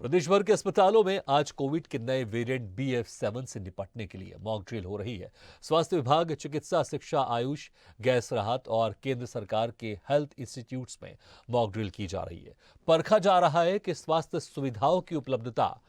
प्रदेश भर के अस्पतालों में आज कोविड के नए वेरिएंट BF7 से निपटने के लिए मॉक ड्रिल हो रही है। स्वास्थ्य विभाग, चिकित्सा शिक्षा, आयुष, गैस राहत और केंद्र सरकार के हेल्थ इंस्टीट्यूट्स में मॉक ड्रिल की जा रही है। परखा जा रहा है कि स्वास्थ्य सुविधाओं की उपलब्धता,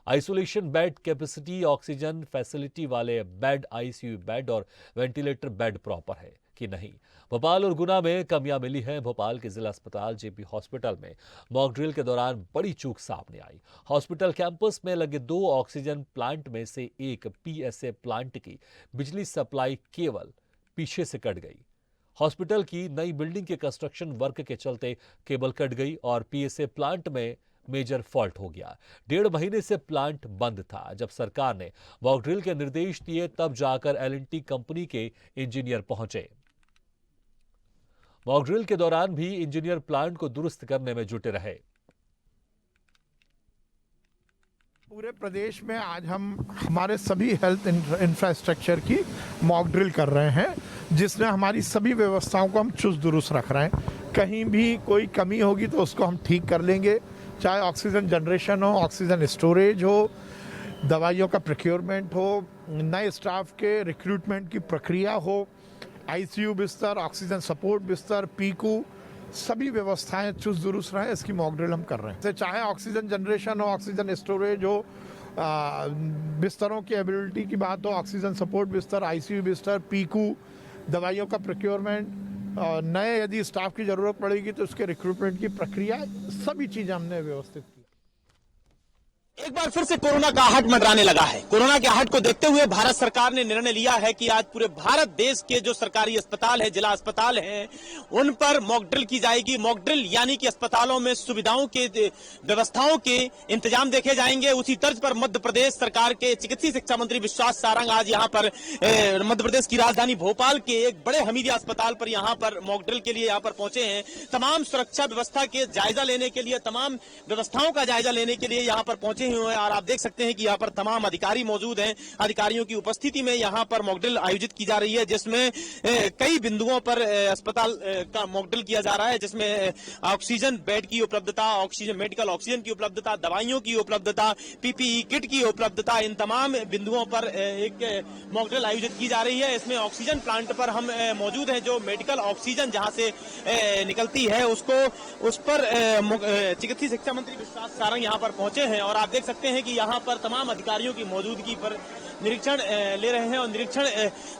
isolation bed capacity, oxygen facility वाले बेड, ICU बेड और वेंटिलेटर बेड प्रॉपर है कि नहीं। भोपाल और गुना में कमियां मिली हैं। भोपाल के जिला अस्पताल JP हॉस्पिटल में मॉक ड्रिल के दौरान बड़ी चूक सामने आई। हॉस्पिटल कैंपस में लगे 2 ऑक्सीजन प्लांट में से एक PSA प्लांट की बिजली सप्लाई केवल पीछे से कट गई। हॉस्पिटल की नई बिल्डिंग के कंस्ट्रक्शन वर्क के चलते केबल कट गई और PSA प्लांट में मेजर फॉल्ट हो गया। 1.5 महीने से प्लांट बंद था। जब सरकार ने मॉक ड्रिल के निर्देश दिए तब जाकर L&T कंपनी के इंजीनियर पहुंचे। मॉक ड्रिल के दौरान भी इंजीनियर प्लांट को दुरुस्त करने में जुटे रहे। पूरे प्रदेश में आज हम हमारे सभी हेल्थ इंफ्रास्ट्रक्चर की मॉक ड्रिल कर रहे हैं, जिसमें हमारी सभी व्यवस्थाओं को हम चुस्त दुरुस्त रख रहे हैं। कहीं भी कोई कमी होगी तो उसको हम ठीक कर लेंगे, चाहे ऑक्सीजन जनरेशन हो, ऑक्सीजन स्टोरेज हो, दवाइयों का प्रोक्योरमेंट हो, नए स्टाफ के रिक्रूटमेंट की प्रक्रिया हो, ICU बिस्तर, ऑक्सीजन सपोर्ट बिस्तर, PICU, सभी व्यवस्थाएं चुस्त दुरुस्त रहें, इसकी मॉक ड्रिल हम कर रहे हैं। चाहे ऑक्सीजन जनरेशन हो, ऑक्सीजन स्टोरेज हो, बिस्तरों की एबिलिटी की बात हो, ऑक्सीजन सपोर्ट बिस्तर, ICU बिस्तर, PICU, दवाइयों का प्रोक्योरमेंट, नए यदि स्टाफ की जरूरत पड़ेगी तो उसके रिक्रूटमेंट की प्रक्रिया, सभी चीजें हमने व्यवस्थित की। एक बार फिर से कोरोना का आहट मंडराने लगा है। कोरोना के आहट को देखते हुए भारत सरकार ने निर्णय लिया है कि आज पूरे भारत देश के जो सरकारी अस्पताल है, जिला अस्पताल हैं, उन पर मॉक ड्रिल की जाएगी। मॉक ड्रिल यानी कि अस्पतालों में सुविधाओं के, व्यवस्थाओं के इंतजाम देखे जाएंगे। उसी तर्ज पर मध्य प्रदेश सरकार के चिकित्सा शिक्षा मंत्री विश्वास सारंग आज यहाँ पर मध्य प्रदेश की राजधानी भोपाल के एक बड़े हमीदिया अस्पताल पर यहाँ पर मॉक ड्रिल के लिए यहाँ पर पहुंचे हैं। तमाम सुरक्षा व्यवस्था के जायजा लेने के लिए, तमाम व्यवस्थाओं का जायजा लेने के लिए यहाँ पर पहुंचे हुए हैं। और आप देख सकते हैं कि यहाँ पर तमाम अधिकारी मौजूद हैं। अधिकारियों की उपस्थिति में यहाँ पर मॉक ड्रिल आयोजित की जा रही है, जिसमें कई बिंदुओं पर अस्पताल का मॉक ड्रिल किया जा रहा है, जिसमें ऑक्सीजन बेड की उपलब्धता, ऑक्सीजन मेडिकल ऑक्सीजन की उपलब्धता, दवाइयों की उपलब्धता, PPE किट की उपलब्धता, इन तमाम बिंदुओं पर एक मॉक ड्रिल आयोजित की जा रही है। इसमें ऑक्सीजन प्लांट पर हम मौजूद हैं। जो मेडिकल ऑक्सीजन जहां से निकलती है उस पर चिकित्सा शिक्षा मंत्री विश्वास सारंग यहाँ पर पहुंचे हैं और आप देख सकते हैं कि यहाँ पर तमाम अधिकारियों की मौजूदगी पर निरीक्षण ले रहे हैं और निरीक्षण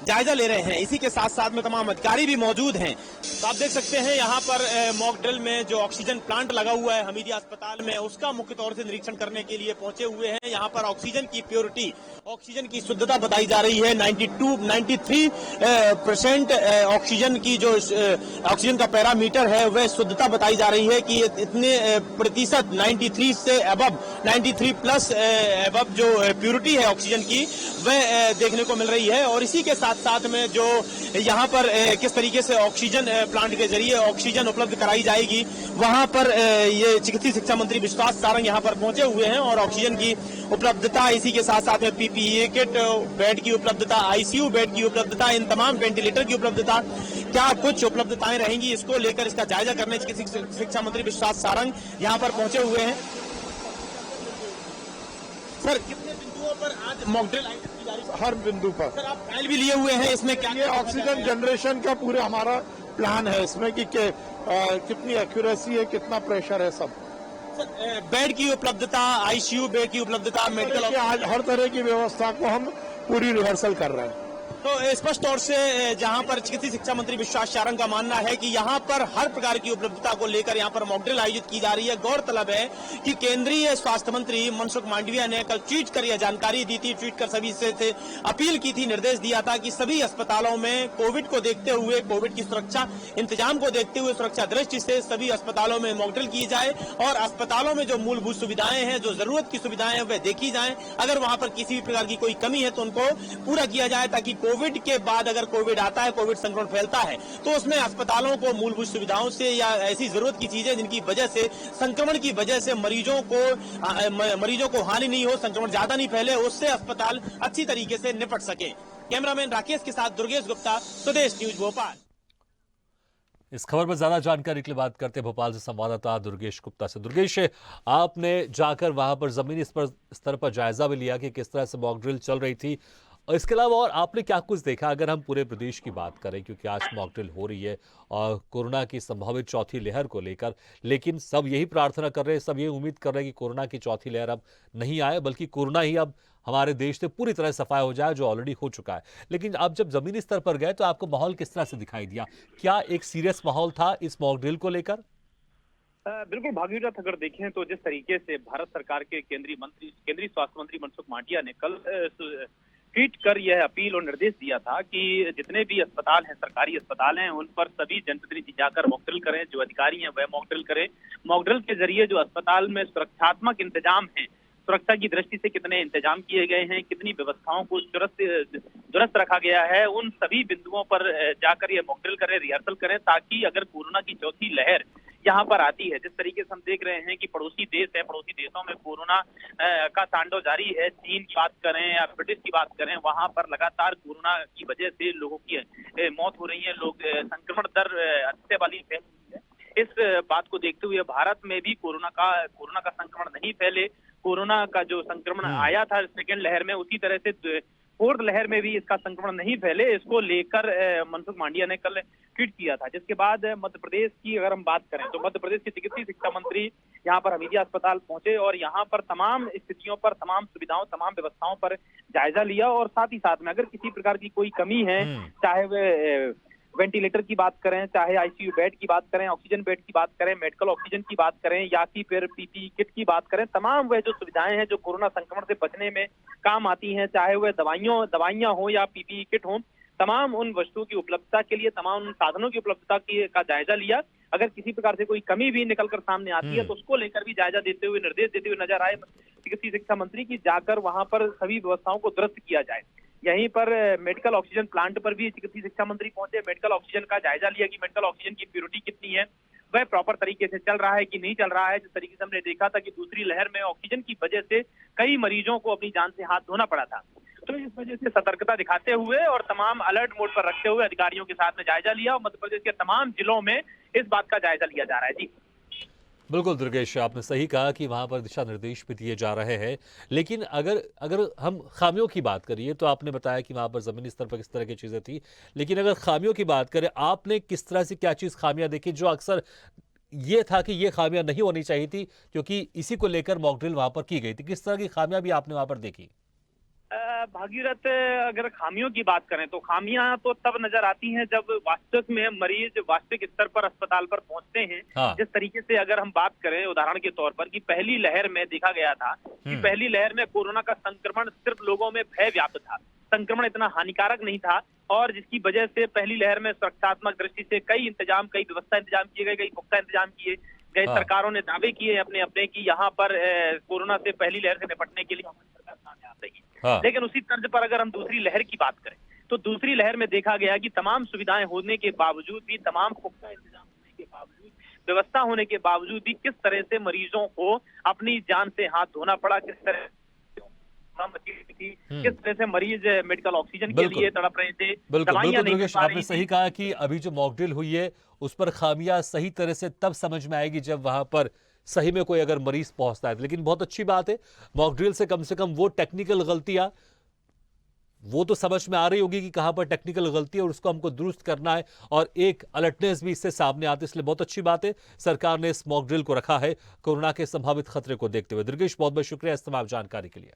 जायजा ले रहे हैं। इसी के साथ साथ में तमाम अधिकारी भी मौजूद हैं। तो आप देख सकते हैं यहाँ पर मॉक ड्रिल में जो ऑक्सीजन प्लांट लगा हुआ है हमीदिया अस्पताल में, उसका मुख्य तौर से निरीक्षण करने के लिए पहुंचे हुए हैं। यहाँ पर ऑक्सीजन की प्योरिटी, ऑक्सीजन की शुद्धता बताई जा रही है। 93% ऑक्सीजन की जो ऑक्सीजन का पैरामीटर है वह शुद्धता बताई जा रही है कि इतने प्रतिशत 93 से अबव, 93 प्लस अबव जो प्योरिटी है ऑक्सीजन की वह देखने को मिल रही है। और इसी के साथ साथ में जो यहाँ पर किस तरीके से ऑक्सीजन प्लांट के जरिए ऑक्सीजन उपलब्ध कराई जाएगी, वहां पर ये चिकित्सा शिक्षा मंत्री विश्वास सारंग यहाँ पर पहुंचे हुए हैं और ऑक्सीजन की उपलब्धता, इसी के साथ साथ में PPE किट, बेड की उपलब्धता, ICU बेड की उपलब्धता, इन तमाम वेंटिलेटर की उपलब्धता, क्या कुछ उपलब्धताएं रहेंगी, इसको लेकर इसका जायजा करने चिकित्सा शिक्षा मंत्री विश्वास सारंग यहाँ पर पहुंचे हुए हैं। सर, कितने बिंदुओं पर आज मॉक ड्रिल आयोजित की जा रही है? हर बिंदु पर। सर, आप फाइल भी लिए हुए हैं, इसमें क्या ये ऑक्सीजन जनरेशन का पूरा हमारा प्लान है, इसमें कि कितनी एक्यूरेसी है, कितना प्रेशर है, सब। सर, बेड की उपलब्धता, ICU बेड की उपलब्धता, मेडिकल, आज हर तरह की व्यवस्था को हम पूरी रिहर्सल कर रहे हैं। तो स्पष्ट तौर से जहां पर चिकित्सा शिक्षा मंत्री विश्वास सारंग का मानना है कि यहां पर हर प्रकार की उपलब्धता को लेकर यहां पर मॉक ड्रिल आयोजित की जा रही है। गौरतलब है कि केंद्रीय स्वास्थ्य मंत्री मनसुख मांडविया ने कल ट्वीट कर यह जानकारी दी थी, ट्वीट कर सभी से अपील की थी, निर्देश दिया था कि सभी अस्पतालों में कोविड को देखते हुए, कोविड की सुरक्षा इंतजाम को देखते हुए, सुरक्षा दृष्टि से सभी अस्पतालों में मॉक ड्रिल की जाए और अस्पतालों में जो मूलभूत सुविधाएं हैं, जो जरूरत की सुविधाएं हैं, वह देखी जाए। अगर वहां पर किसी भी प्रकार की कोई कमी है तो उनको पूरा किया जाए, ताकि कोविड के बाद अगर कोविड आता है, कोविड संक्रमण फैलता है, तो उसमें अस्पतालों को मूलभूत सुविधाओं से या ऐसी जरूरत की चीजें जिनकी वजह से, संक्रमण की वजह से मरीजों को हानि नहीं हो, संक्रमण ज्यादा नहीं फैले, उससे अस्पताल अच्छी तरीके से निपट सके। कैमरामैन राकेश के साथ दुर्गेश गुप्ता, स्वदेश न्यूज भोपाल। इस खबर पर ज्यादा जानकारी के लिए बात करते हैं भोपाल से संवाददाता दुर्गेश गुप्ता से। दुर्गेश, आपने जाकर वहां पर जमीनी स्तर पर जायजा भी लिया कि किस तरह से मॉक ड्रिल चल रही थी, और इसके अलावा और आपने क्या कुछ देखा अगर हम पूरे प्रदेश की बात करें, क्योंकि आज मॉक ड्रिल हो रही है और कोरोना की संभावित चौथी लहर को लेकर, लेकिन सब यही प्रार्थना कर रहे हैं, सब ये उम्मीद कर रहे हैं कि कोरोना की चौथी लहर अब नहीं आए, बल्कि कोरोना ही अब हमारे देश से पूरी तरह सफाया हो जाए, जो ऑलरेडी हो चुका है। लेकिन आप जब जमीनी स्तर पर गए तो आपको माहौल किस तरह से दिखाई दिया? क्या एक सीरियस माहौल था इस मॉक ड्रिल को लेकर? बिल्कुल भागीरथ, अगर देखें तो जिस तरीके से भारत सरकार के केंद्रीय स्वास्थ्य मंत्री मनसुख मांडविया ने कल ट्वीट कर यह अपील और निर्देश दिया था कि जितने भी अस्पताल हैं, सरकारी अस्पताल हैं, उन पर सभी जनप्रतिनिधि जाकर मॉक ड्रिल करें, जो अधिकारी हैं वह मॉक ड्रिल करें। मॉक ड्रिल के जरिए जो अस्पताल में सुरक्षात्मक इंतजाम है, सुरक्षा की दृष्टि से कितने इंतजाम किए गए हैं, कितनी व्यवस्थाओं को दुरुस्त रखा गया है, उन सभी बिंदुओं पर जाकर ये मॉक ड्रिल करें, रिहर्सल करें, ताकि अगर कोरोना की चौथी लहर यहाँ पर आती है, जिस तरीके से हम देख रहे हैं कि पड़ोसी देश है, पड़ोसी देशों में कोरोना का तांडव जारी है। चीन की बात करें या ब्रिटेन की बात करें, वहां पर लगातार कोरोना की वजह से लोगों की मौत हो रही है, लोग संक्रमण दर अच्छे वाली फैल रही है। इस बात को देखते हुए भारत में भी कोरोना का संक्रमण नहीं फैले, कोरोना का जो संक्रमण आया था सेकेंड लहर में, उसी तरह से फोर्थ लहर में भी इसका संक्रमण नहीं फैले, इसको लेकर मनसुख मांडविया ने कल ट्वीट किया था। जिसके बाद मध्य प्रदेश की अगर हम बात करें तो मध्य प्रदेश के चिकित्सीय शिक्षा मंत्री यहाँ पर हमीदिया अस्पताल पहुंचे और यहाँ पर तमाम स्थितियों पर, तमाम सुविधाओं, तमाम व्यवस्थाओं पर जायजा लिया, और साथ ही साथ में अगर किसी प्रकार की कोई कमी है, चाहे वे वेंटिलेटर की बात करें, चाहे आईसीयू बेड की बात करें, ऑक्सीजन बेड की बात करें, मेडिकल ऑक्सीजन की बात करें, या कि फिर पीपीई किट की बात करें, तमाम वह जो सुविधाएं हैं जो कोरोना संक्रमण से बचने में काम आती हैं, चाहे वह दवाइयां हो या पीपीई किट हो, तमाम उन वस्तुओं की उपलब्धता के लिए, तमाम उन साधनों की उपलब्धता का जायजा लिया। अगर किसी प्रकार से कोई कमी भी निकलकर सामने आती है तो उसको लेकर भी जायजा देते हुए, निर्देश देते हुए नजर आए चिकित्सीय शिक्षा मंत्री की, जाकर वहां पर सभी व्यवस्थाओं को दुरुस्त किया जाए। यहीं पर मेडिकल ऑक्सीजन प्लांट पर भी चिकित्सीय शिक्षा मंत्री पहुंचे, मेडिकल ऑक्सीजन का जायजा लिया कि मेडिकल ऑक्सीजन की प्योरिटी कितनी है, वह प्रॉपर तरीके से चल रहा है कि नहीं चल रहा है। जिस तरीके से हमने देखा था कि दूसरी लहर में ऑक्सीजन की वजह से कई मरीजों को अपनी जान से हाथ धोना पड़ा था, तो इस वजह से सतर्कता दिखाते हुए और तमाम अलर्ट मोड पर रखते हुए अधिकारियों के साथ में जायजा लिया, और मध्य प्रदेश के तमाम जिलों में इस बात का जायजा लिया जा रहा है। जी बिल्कुल दुर्गेश, आपने सही कहा कि वहां पर दिशा निर्देश भी दिए जा रहे हैं, लेकिन अगर हम खामियों की बात करिए तो आपने बताया कि वहां पर जमीनी स्तर पर किस तरह की चीजें थी, लेकिन अगर खामियों की बात करें, आपने किस तरह से क्या चीज खामियां देखी जो अक्सर ये था कि ये खामियां नहीं होनी चाहिए थी, क्योंकि इसी को लेकर मॉक ड्रिल वहां पर की गई थी? किस तरह की खामियां भी आपने वहां पर देखी? भागीरथ, अगर खामियों की बात करें तो खामियां तो तब नजर आती हैं जब वास्तविक में मरीज वास्तविक स्तर पर अस्पताल पर पहुंचते हैं। हाँ। जिस तरीके से अगर हम बात करें उदाहरण के तौर पर कि पहली लहर में देखा गया था कि पहली लहर में कोरोना का संक्रमण सिर्फ लोगों में भय व्याप्त था, संक्रमण इतना हानिकारक नहीं था, और जिसकी वजह से पहली लहर में सुरक्षात्मक दृष्टि से कई व्यवस्था इंतजाम किए गए, कई पुख्ता इंतजाम किए गए। हाँ। सरकारों ने दावे किए अपने कि यहाँ पर कोरोना से पहली लहर से निपटने के लिए हमारी सरकार सामने आ रही है। हाँ। लेकिन उसी तर्ज पर अगर हम दूसरी लहर की बात करें तो दूसरी लहर में देखा गया कि तमाम सुविधाएं होने के बावजूद भी, तमाम पुख्ता इंतजाम होने के बावजूद, व्यवस्था होने के बावजूद भी किस तरह से मरीजों को अपनी जान से हाथ धोना पड़ा, किस तरह थी, किस तरह से मरीज मेडिकल ऑक्सीजन के लिए तड़प रहे थे, दवाइयां नहीं मिल पा आपने रही सही थी। कहा कि अभी जो मॉक ड्रिल हुई है उस पर खामियां सही तरह से तब समझ में आएगी जब वहां पर सही में कोई अगर मरीज पहुंचता है। लेकिन बहुत अच्छी बात है, मॉक ड्रिल से कम वो टेक्निकल गलतियां वो तो समझ में आ रही होगी कि कहां पर टेक्निकल गलती है और उसको हमको दुरुस्त करना है, और एक अलर्टनेस भी इससे सामने आती है। इसलिए बहुत अच्छी बात है सरकार ने इस मॉक ड्रिल को रखा है कोरोना के संभावित खतरे को देखते हुए। दुर्गेश, बहुत बहुत शुक्रिया इस तमाम जानकारी के लिए।